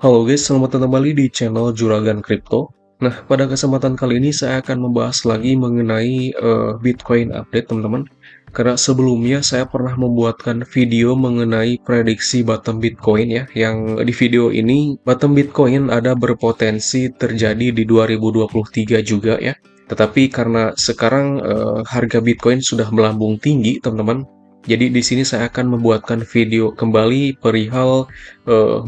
Halo guys, selamat datang kembali di channel Juragan Crypto. Nah, pada kesempatan kali ini saya akan membahas lagi mengenai Bitcoin update, teman-teman. Karena sebelumnya saya pernah membuatkan video mengenai prediksi bottom Bitcoin ya, yang di video ini bottom Bitcoin ada berpotensi terjadi di 2023 juga ya. Tetapi karena sekarang harga Bitcoin sudah melambung tinggi, teman-teman. Jadi di sini saya akan membuatkan video kembali perihal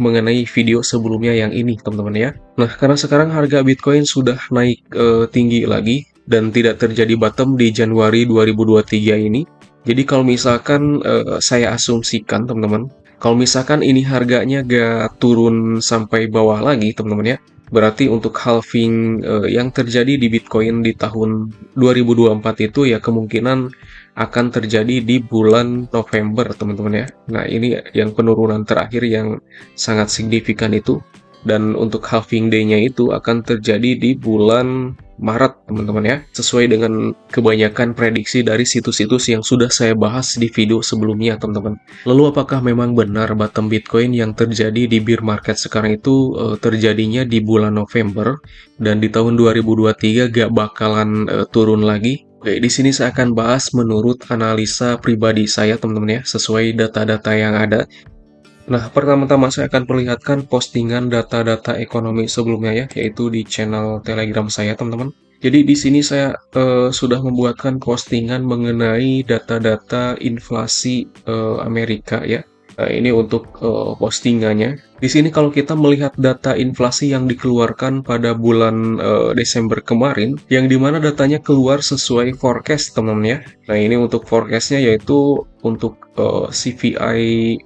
mengenai video sebelumnya yang ini, teman-teman ya. Nah, karena sekarang harga Bitcoin sudah naik tinggi lagi dan tidak terjadi bottom di Januari 2023 ini. Jadi kalau misalkan saya asumsikan, teman-teman, kalau misalkan ini harganya gak turun sampai bawah lagi, teman-teman ya, berarti untuk halving yang terjadi di Bitcoin di tahun 2024 itu ya kemungkinan akan terjadi di bulan November, teman-teman ya. Nah, ini yang penurunan terakhir yang sangat signifikan itu. Dan untuk halving day-nya itu akan terjadi di bulan Maret, teman-teman ya. Sesuai dengan kebanyakan prediksi dari situs-situs yang sudah saya bahas di video sebelumnya, teman-teman. Lalu apakah memang benar bottom Bitcoin yang terjadi di bear market sekarang itu terjadinya di bulan November dan di tahun 2023 gak bakalan turun lagi? Oke, di sini saya akan bahas menurut analisa pribadi saya, teman-teman ya, sesuai data-data yang ada. Nah, pertama-tama saya akan perlihatkan postingan data-data ekonomi sebelumnya ya, yaitu di channel Telegram saya, teman-teman. Jadi di sini saya sudah membuatkan postingan mengenai data-data inflasi Amerika ya. Nah, ini untuk postingannya. Di sini kalau kita melihat data inflasi yang dikeluarkan pada bulan Desember kemarin, yang dimana datanya keluar sesuai forecast, teman-teman ya. Nah, ini untuk forecastnya yaitu untuk CPI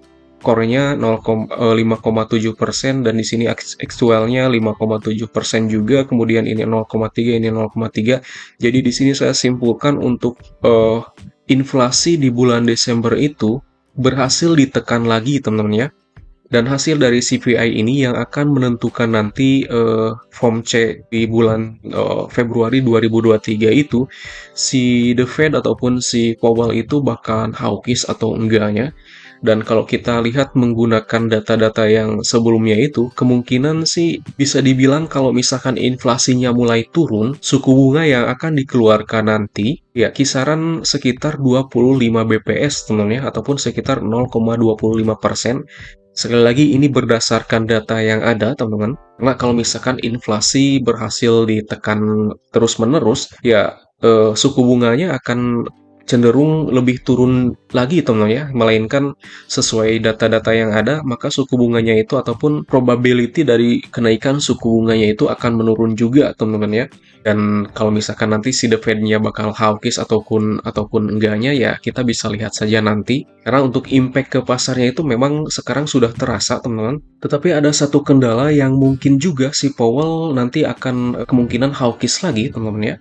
core-nya 5,7% dan di sini aktualnya 5,7% juga, kemudian ini 0,3, ini 0,3. Jadi di sini saya simpulkan untuk inflasi di bulan Desember itu berhasil ditekan lagi, teman-teman ya. Dan hasil dari CPI ini yang akan menentukan nanti FOMC di bulan Februari 2023 itu si The Fed ataupun si Powell itu bakalan hawkish atau enggaknya. Dan kalau kita lihat menggunakan data-data yang sebelumnya itu, kemungkinan sih bisa dibilang kalau misalkan inflasinya mulai turun, suku bunga yang akan dikeluarkan nanti ya kisaran sekitar 25 BPS, teman-teman ya, ataupun sekitar 0,25%. Sekali lagi ini berdasarkan data yang ada, teman-teman. Karena kalau misalkan inflasi berhasil ditekan terus-menerus, ya suku bunganya akan cenderung lebih turun lagi, teman-teman ya. Melainkan sesuai data-data yang ada, maka suku bunganya itu ataupun probability dari kenaikan suku bunganya itu akan menurun juga, teman-teman ya. Dan kalau misalkan nanti si The Fed-nya bakal hawkish ataupun enggaknya ya kita bisa lihat saja nanti. Karena untuk impact ke pasarnya itu memang sekarang sudah terasa, teman-teman. Tetapi ada satu kendala yang mungkin juga si Powell nanti akan kemungkinan hawkish lagi, teman-teman ya.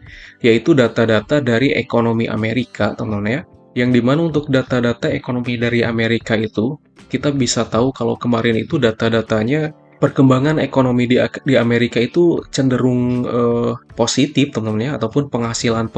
Yaitu data-data dari ekonomi Amerika, teman-teman ya. Yang dimana untuk data-data ekonomi dari Amerika itu kita bisa tahu kalau kemarin itu data-datanya perkembangan ekonomi di Amerika itu cenderung positif, teman-teman ya, ataupun penghasilan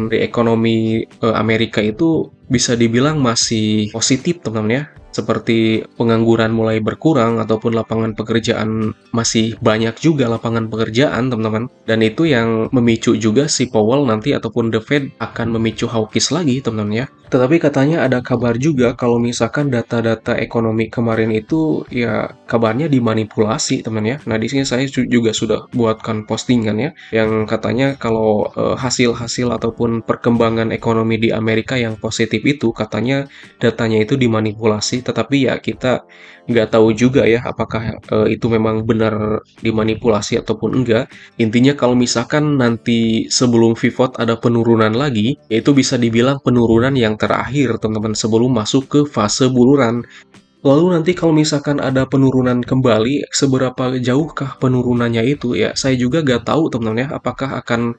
di ekonomi Amerika itu bisa dibilang masih positif, teman-teman ya. Seperti pengangguran mulai berkurang ataupun lapangan pekerjaan masih banyak juga lapangan pekerjaan, teman-teman. Dan itu yang memicu juga si Powell nanti ataupun The Fed akan memicu hawkish lagi, teman-teman ya. Tetapi katanya ada kabar juga kalau misalkan data-data ekonomi kemarin itu ya kabarnya dimanipulasi, teman ya. Nah, di sini saya juga sudah buatkan postingan ya yang katanya kalau hasil-hasil ataupun perkembangan ekonomi di Amerika yang positif itu katanya datanya itu dimanipulasi, tetapi ya kita nggak tahu juga ya apakah itu memang benar dimanipulasi ataupun enggak. Intinya kalau misalkan nanti sebelum pivot ada penurunan lagi, yaitu bisa dibilang penurunan yang terakhir, teman-teman, sebelum masuk ke fase buluran. Lalu nanti kalau misalkan ada penurunan kembali, seberapa jauhkah penurunannya itu? Ya, saya juga nggak tahu, teman-teman ya, apakah akan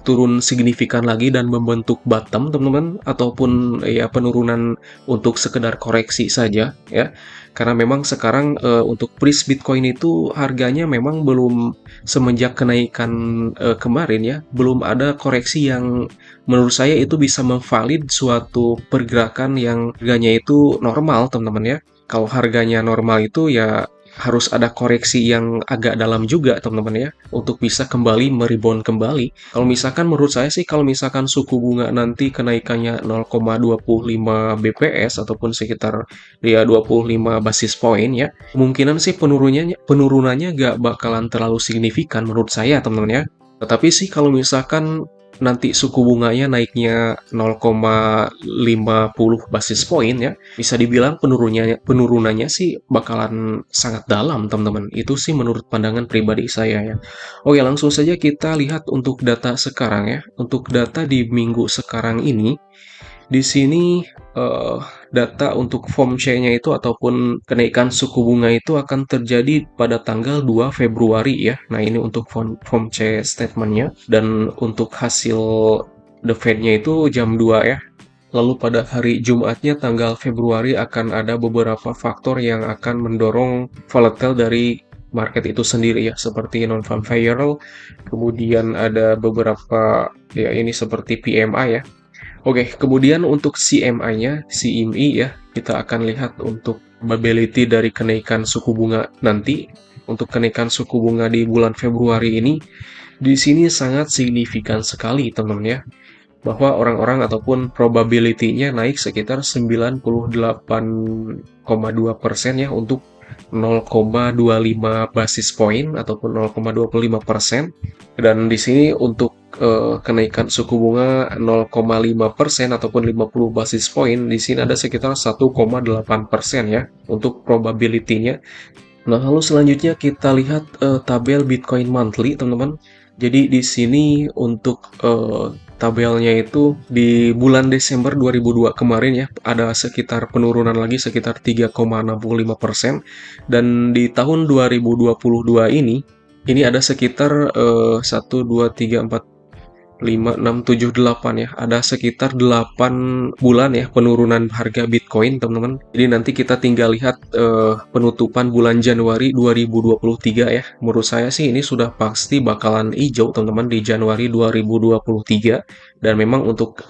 turun signifikan lagi dan membentuk bottom, teman-teman, ataupun ya penurunan untuk sekedar koreksi saja, ya. Karena memang sekarang untuk price Bitcoin itu harganya memang belum semenjak kenaikan kemarin ya, belum ada koreksi yang menurut saya itu bisa memvalid suatu pergerakan yang harganya itu normal, teman-teman ya. Kalau harganya normal itu ya harus ada koreksi yang agak dalam juga teman-teman ya untuk bisa kembali merebound kembali. Kalau misalkan menurut saya sih kalau misalkan suku bunga nanti kenaikannya 0,25 BPS ataupun sekitar ya 25 basis point ya, kemungkinan sih penurunannya nggak bakalan terlalu signifikan menurut saya teman-teman ya. Tetapi sih kalau misalkan nanti suku bunganya naiknya 0,50 basis point ya, bisa dibilang penurunannya sih bakalan sangat dalam, teman-teman. Itu sih menurut pandangan pribadi saya ya. Oke, langsung saja kita lihat untuk data sekarang ya. Untuk data di minggu sekarang ini, di sini eh, data untuk form C-nya itu ataupun kenaikan suku bunga itu akan terjadi pada tanggal 2 Februari ya. Nah, ini untuk form C statementnya. Dan untuk hasil the Fed-nya itu jam 2 ya. Lalu pada hari Jumatnya tanggal Februari akan ada beberapa faktor yang akan mendorong volatile dari market itu sendiri ya, seperti non-farm payroll, kemudian ada beberapa ya ini seperti PMI ya. Oke, kemudian untuk CMI-nya, CME ya, kita akan lihat untuk probability dari kenaikan suku bunga nanti. Untuk kenaikan suku bunga di bulan Februari ini, di sini sangat signifikan sekali teman-teman ya, bahwa orang-orang ataupun probability-nya naik sekitar 98,2% ya untuk 0,25 basis point ataupun 0,25%. Dan di sini untuk kenaikan suku bunga 0,5% ataupun 50 basis point, di sini ada sekitar 1,8% ya untuk probability-nya. Nah, lalu selanjutnya kita lihat tabel Bitcoin monthly, teman-teman. Jadi di sini untuk tabelnya itu di bulan Desember 2002 kemarin ya, ada sekitar penurunan lagi sekitar 3,65%. Dan di tahun 2022 ini ada sekitar 1, 2, 3, 4, 5, 6, 7, 8 ya. Ada sekitar 8 bulan ya penurunan harga Bitcoin, teman-teman. Jadi nanti kita tinggal lihat penutupan bulan Januari 2023 ya. Menurut saya sih ini sudah pasti bakalan hijau, teman-teman, di Januari 2023. Dan memang untuk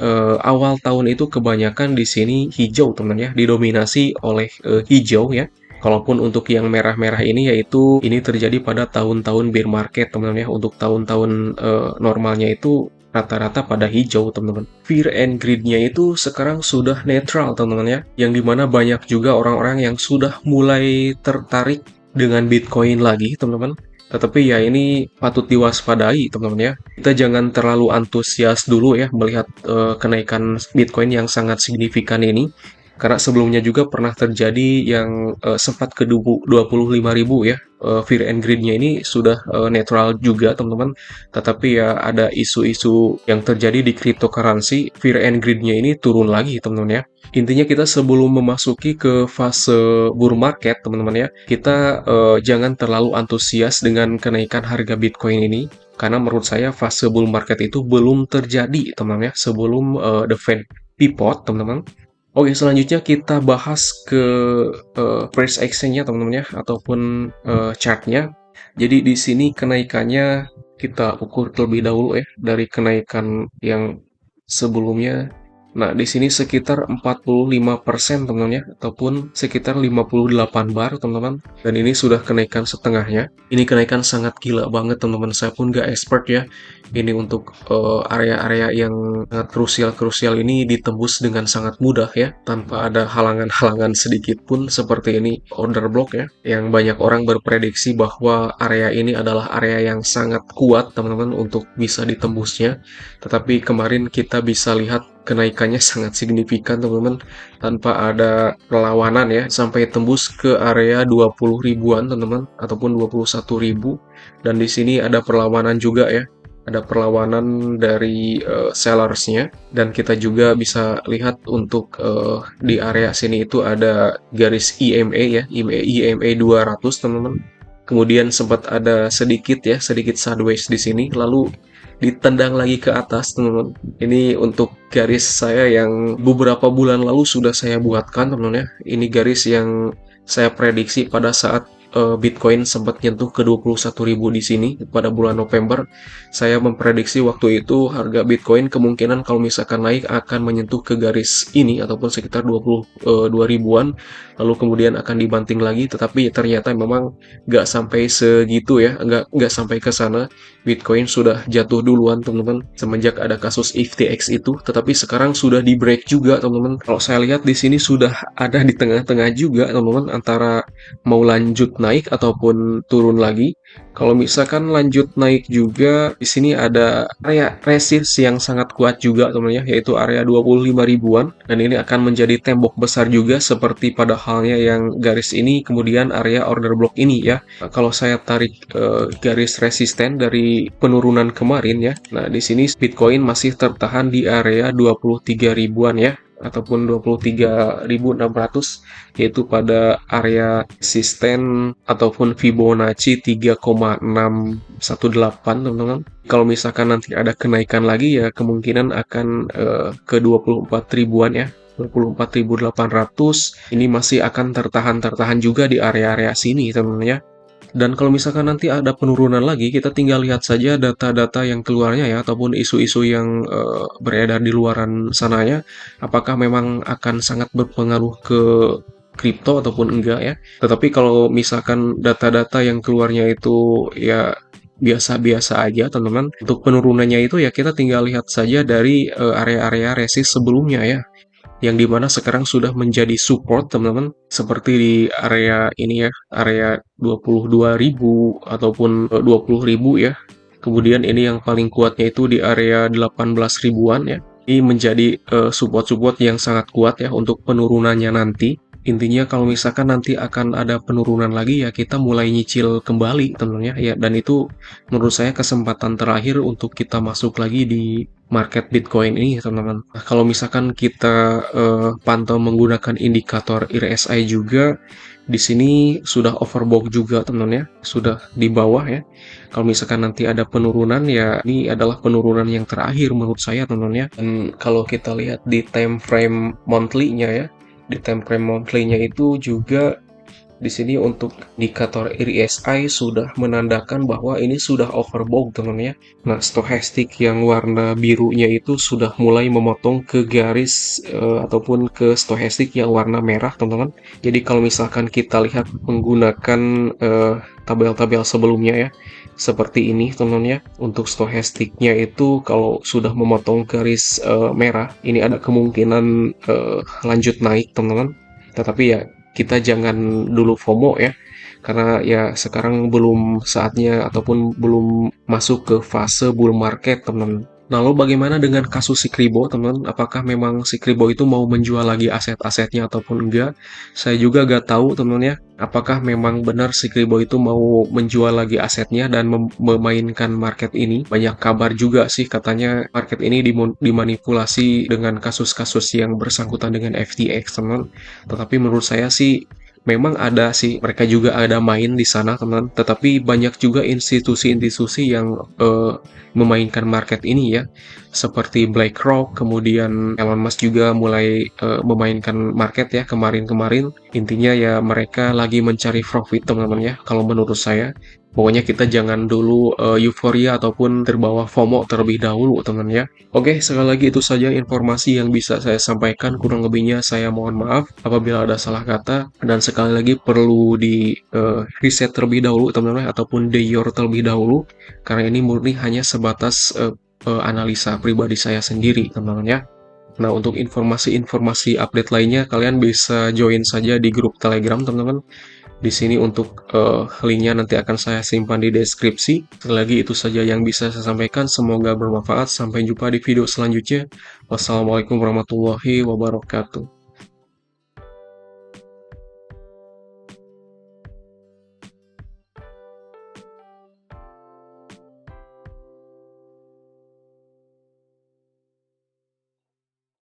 awal tahun itu kebanyakan di sini hijau, teman-teman ya, didominasi oleh hijau ya. Kalaupun untuk yang merah-merah ini yaitu ini terjadi pada tahun-tahun bear market, teman-teman ya. Untuk tahun-tahun normalnya itu rata-rata pada hijau, teman-teman. Fear and greed-nya itu sekarang sudah netral, teman-teman ya. Yang dimana banyak juga orang-orang yang sudah mulai tertarik dengan Bitcoin lagi, teman-teman. Tetapi ya ini patut diwaspadai, teman-teman ya. Kita jangan terlalu antusias dulu ya melihat kenaikan Bitcoin yang sangat signifikan ini. Karena sebelumnya juga pernah terjadi yang sempat ke 25.000 ya. Fear and greed-nya ini sudah netral juga, teman-teman. Tetapi ya ada isu-isu yang terjadi di cryptocurrency, fear and greed-nya ini turun lagi, teman-teman ya. Intinya kita sebelum memasuki ke fase bull market, teman-teman ya, kita jangan terlalu antusias dengan kenaikan harga Bitcoin ini. Karena menurut saya fase bull market itu belum terjadi, teman-teman ya, sebelum the Fed pivot, teman-teman. Oke, selanjutnya kita bahas ke price action-nya, teman-teman ya, ataupun chart-nya. Jadi di sini kenaikannya kita ukur terlebih dahulu ya dari kenaikan yang sebelumnya. Nah, di sini sekitar 45%, teman-teman ya, ataupun sekitar 58 bar, teman-teman. Dan ini sudah kenaikan setengahnya. Ini kenaikan sangat gila banget, teman-teman. Saya pun nggak expert ya. Ini untuk area-area yang sangat krusial-krusial ini ditembus dengan sangat mudah ya, tanpa ada halangan-halangan sedikit pun seperti ini order block ya. Yang banyak orang berprediksi bahwa area ini adalah area yang sangat kuat, teman-teman, untuk bisa ditembusnya. Tetapi kemarin kita bisa lihat kenaikannya sangat signifikan, teman-teman, tanpa ada perlawanan ya, sampai tembus ke area 20 ribuan, teman-teman, ataupun 21.000. Dan di sini ada perlawanan juga ya. Ada perlawanan dari sellersnya, dan kita juga bisa lihat untuk di area sini itu ada garis EMA ya, EMA 200, teman-teman. Kemudian sempat ada sedikit sideways di sini, lalu ditendang lagi ke atas, teman-teman. Ini untuk garis saya yang beberapa bulan lalu sudah saya buatkan, teman-teman ya. Ini garis yang saya prediksi pada saat Bitcoin sempat nyentuh ke 21.000 di sini pada bulan November. Saya memprediksi waktu itu harga Bitcoin kemungkinan kalau misalkan naik akan menyentuh ke garis ini ataupun sekitar 22 ribuan, lalu kemudian akan dibanting lagi, tetapi ternyata memang nggak sampai segitu ya, nggak sampai ke sana. Bitcoin sudah jatuh duluan teman-teman semenjak ada kasus FTX itu, tetapi sekarang sudah di break juga teman-teman. Kalau saya lihat di sini sudah ada di tengah-tengah juga teman-teman, antara mau lanjut naik ataupun turun lagi. Kalau misalkan lanjut naik juga, di sini ada area resist yang sangat kuat juga teman-teman ya, yaitu area 25 ribuan, dan ini akan menjadi tembok besar juga seperti pada halnya yang garis ini, kemudian area order block ini ya. Nah, kalau saya tarik garis resisten dari penurunan kemarin ya, nah di sini Bitcoin masih tertahan di area 23 ribuan ya, ataupun 23.600, yaitu pada area resisten ataupun Fibonacci 3,618 teman-teman. Kalau misalkan nanti ada kenaikan lagi ya kemungkinan akan ke 24 ribuan ya. 24.800 ini masih akan tertahan juga di area-area sini teman-teman ya. Dan kalau misalkan nanti ada penurunan lagi, kita tinggal lihat saja data-data yang keluarnya ya, ataupun isu-isu yang beredar di luaran sananya, apakah memang akan sangat berpengaruh ke kripto ataupun enggak ya. Tetapi kalau misalkan data-data yang keluarnya itu ya biasa-biasa aja teman-teman, untuk penurunannya itu ya kita tinggal lihat saja dari area-area resist sebelumnya ya, yang dimana sekarang sudah menjadi support teman-teman, seperti di area ini ya, area 22.000 ataupun 20.000 ya. Kemudian ini yang paling kuatnya itu di area 18 ribuan ya. Ini menjadi support-support yang sangat kuat ya untuk penurunannya nanti. Intinya kalau misalkan nanti akan ada penurunan lagi ya kita mulai nyicil kembali teman-teman ya. Dan itu menurut saya kesempatan terakhir untuk kita masuk lagi di market Bitcoin ini teman-teman. Nah, kalau misalkan kita pantau menggunakan indikator RSI juga, di sini sudah overbought juga teman-teman ya, sudah di bawah ya. Kalau misalkan nanti ada penurunan ya ini adalah penurunan yang terakhir menurut saya teman-teman ya. Dan kalau kita lihat di time frame monthly-nya ya, di time frame monthly-nya itu juga di sini untuk indikator RSI sudah menandakan bahwa ini sudah overbought teman-teman ya. Nah, stochastic yang warna birunya itu sudah mulai memotong ke garis ataupun ke stochastic yang warna merah teman-teman. Jadi kalau misalkan kita lihat menggunakan tabel-tabel sebelumnya ya, seperti ini teman-teman ya, untuk stochasticnya itu kalau sudah memotong garis merah, ini ada kemungkinan lanjut naik teman-teman. Tetapi ya kita jangan dulu FOMO ya, karena ya sekarang belum saatnya ataupun belum masuk ke fase bull market teman. Nah, lalu bagaimana dengan kasus si Kribo teman? Apakah memang si Kribo itu mau menjual lagi aset-asetnya ataupun enggak? Saya juga gak tahu teman ya, apakah memang benar si Kribo itu mau menjual lagi asetnya dan memainkan market ini. Banyak kabar juga sih katanya market ini dimanipulasi dengan kasus-kasus yang bersangkutan dengan FTX teman. Tetapi menurut saya sih memang ada sih, mereka juga ada main di sana teman, tetapi banyak juga institusi-institusi yang memainkan market ini ya, seperti BlackRock, kemudian Elon Musk juga mulai memainkan market ya kemarin-kemarin. Intinya ya mereka lagi mencari profit teman-teman ya, kalau menurut saya. Pokoknya kita jangan dulu euforia ataupun terbawa FOMO terlebih dahulu teman ya. Oke, sekali lagi itu saja informasi yang bisa saya sampaikan. Kurang lebihnya saya mohon maaf apabila ada salah kata. Dan sekali lagi perlu di riset terlebih dahulu teman-teman, ataupun de-your terlebih dahulu. Karena ini murni hanya sebatas analisa pribadi saya sendiri teman-teman ya. Nah, untuk informasi-informasi update lainnya, kalian bisa join saja di grup Telegram teman-teman. Di sini untuk linknya nanti akan saya simpan di deskripsi. Sekali lagi itu saja yang bisa saya sampaikan. Semoga bermanfaat. Sampai jumpa di video selanjutnya. Wassalamualaikum warahmatullahi wabarakatuh.